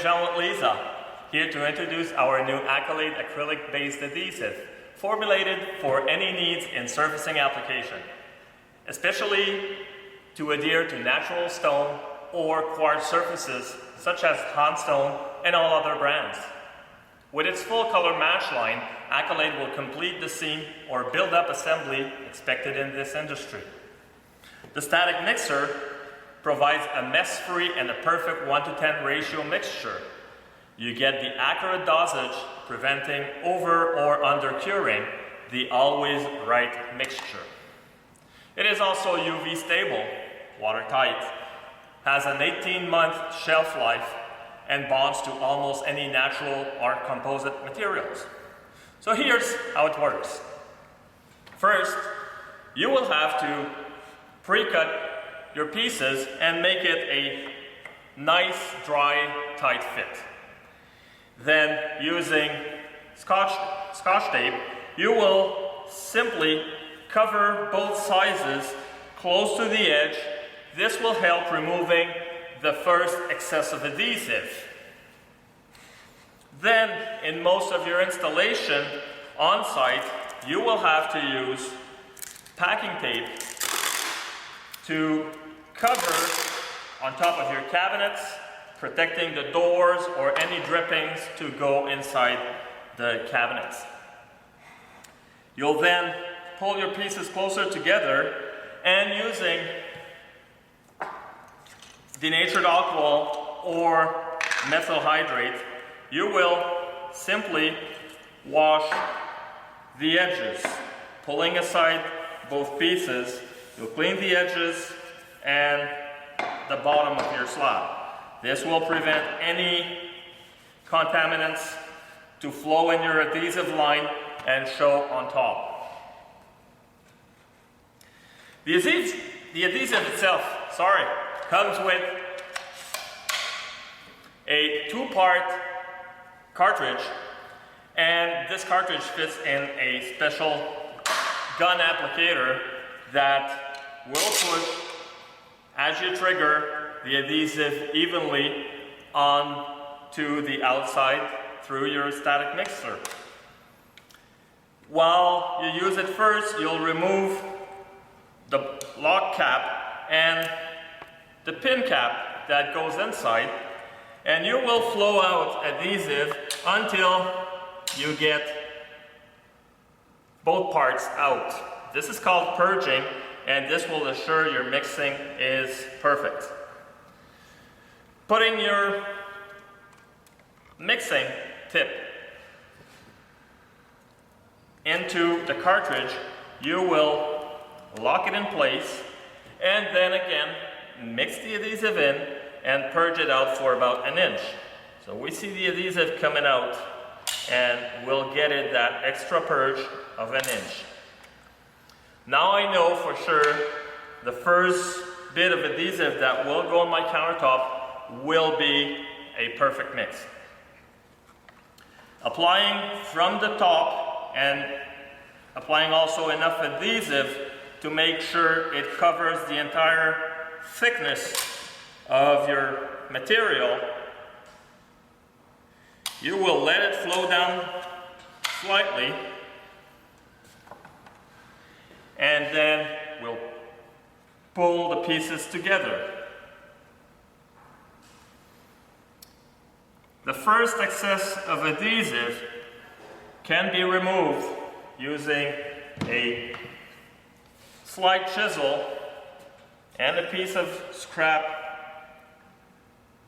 Jean with LEEZA, here to introduce our new Accolade acrylic-based adhesive, formulated for any needs in surfacing application, especially to adhere to natural stone or quartz surfaces such as Handstone and all other brands. With its full color match line, Accolade will complete the seam or build-up assembly expected in this industry. The static mixer provides a mess-free and a perfect 1:10 ratio mixture. You get the accurate dosage, preventing over or under curing, the always right mixture. It is also UV stable, watertight, has an 18-month shelf life, and bonds to almost any natural or composite materials. So here's how it works. First, you will have to pre-cut your pieces and make it a nice, dry, tight fit. Then, using scotch tape, you will simply cover both sizes close to the edge. This will help removing the first excessive adhesive. Then, in most of your installation on site, you will have to use packing tape to cover on top of your cabinets, protecting the doors or any drippings to go inside the cabinets. You'll then pull your pieces closer together and using denatured alcohol or methyl hydrate, you will simply wash the edges. Pulling aside both pieces, you'll clean the edges and the bottom of your slab. This will prevent any contaminants to flow in your adhesive line and show on top. The adhesive itself, comes with a 2-part cartridge, and this cartridge fits in a special gun applicator that will push, as you trigger, the adhesive evenly onto the outside through your static mixer. While you use it first, you'll remove the lock cap and the pin cap that goes inside, and you will flow out adhesive until you get both parts out. This is called purging, and this will assure your mixing is perfect. Putting your mixing tip into the cartridge, you will lock it in place and then again mix the adhesive in and purge it out for about 1 inch. So we see the adhesive coming out and we'll get it that extra purge of 1 inch. Now I know for sure the first bit of adhesive that will go on my countertop will be a perfect mix. Applying from the top and applying also enough adhesive to make sure it covers the entire thickness of your material. You will let it flow down slightly, and then we'll pull the pieces together. The first excess of adhesive can be removed using a slight chisel and a piece of scrap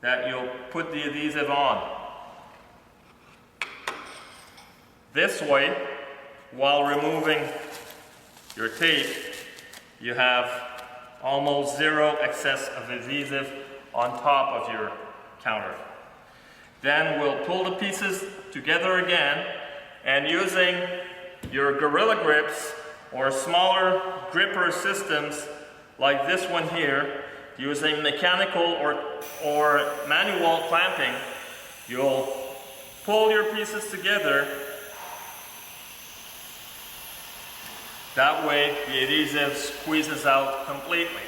that you'll put the adhesive on. This way, while removing your tape, you have almost zero excess of adhesive on top of your counter. Then we'll pull the pieces together again, and using your Gorilla Grips or smaller gripper systems like this one here, using mechanical or manual clamping, you'll pull your pieces together. That way the adhesive squeezes out completely.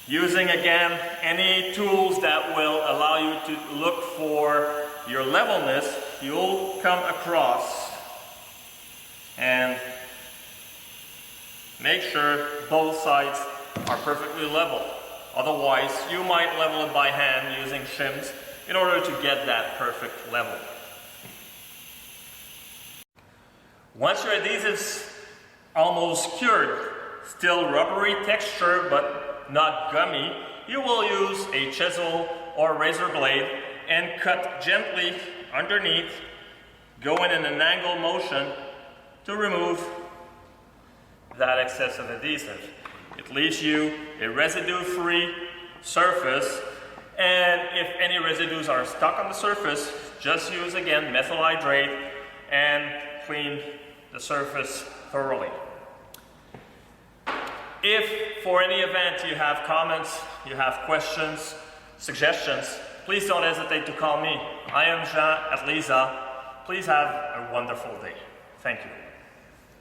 Using again any tools that will allow you to look for your levelness, you'll come across and make sure both sides are perfectly level. Otherwise, you might level it by hand using shims in order to get that perfect level. Once your adhesive's almost cured, still rubbery texture but not gummy, you will use a chisel or razor blade and cut gently underneath, going in an angle motion to remove that excessive adhesive. It leaves you a residue-free surface, and if any residues are stuck on the surface, just use again methyl hydrate and clean the surface thoroughly. If for any event you have comments, you have questions, suggestions, please don't hesitate to call me. I am Jean at LEEZA. Please have a wonderful day. Thank you.